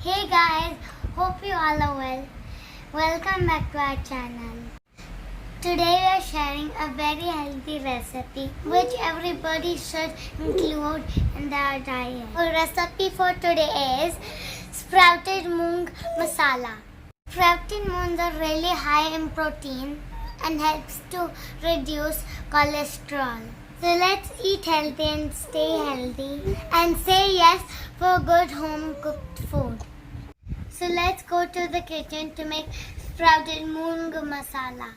Hey guys, hope you all are well. Welcome back to our channel. Today we are sharing a very healthy recipe which everybody should include in their diet. Our recipe for today is sprouted moong masala. Sprouted moons are really high in protein and helps to reduce cholesterol. So let's eat healthy and stay healthy and say yes for good home cooked food. So let's go to the kitchen to make sprouted moong masala.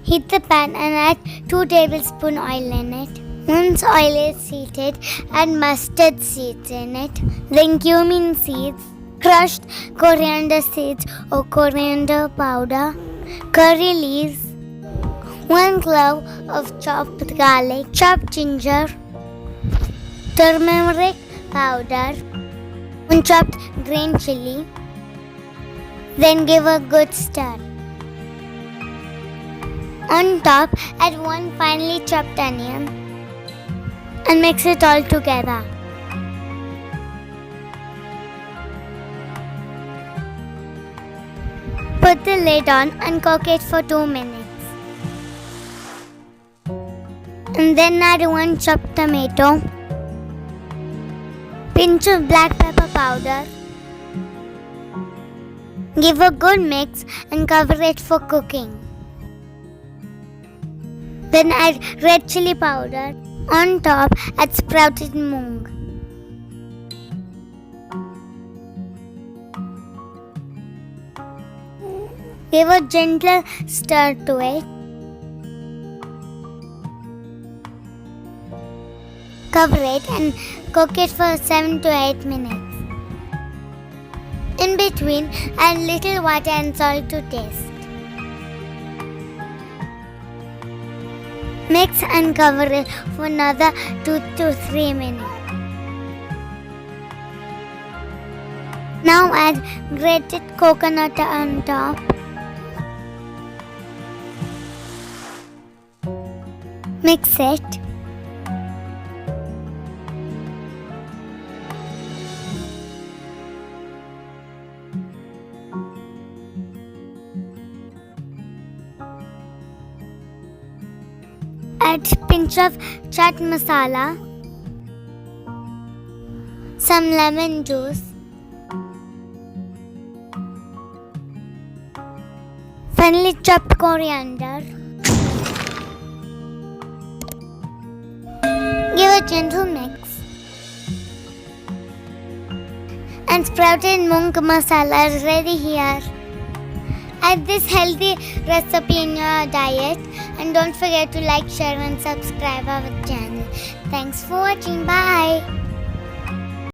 Heat the pan and add 2 tablespoons oil in it. Once oil is heated, add mustard seeds in it, then cumin seeds, crushed coriander seeds or coriander powder, curry leaves, 1 clove of chopped garlic, chopped ginger, turmeric powder, 1 chopped green chili. Then give a good stir. On top, add 1 finely chopped onion and mix it all together. Put the lid on and cook it for 2 minutes. And then add 1 chopped tomato, pinch of black pepper powder. Give a good mix and cover it for cooking. Then add red chili powder. On top, add sprouted moong. Give a gentle stir to it. Cover it and cook it for 7 to 8 minutes. In between, add little water and salt to taste. Mix and cover it for another 2 to 3 minutes. Now add grated coconut on top. Mix it. Add pinch of chaat masala, some lemon juice, finely chopped coriander. Give a gentle mix. And sprouted moong masala is ready here. Add this healthy recipe in your diet and don't forget to like, share and subscribe our channel. Thanks for watching. Bye.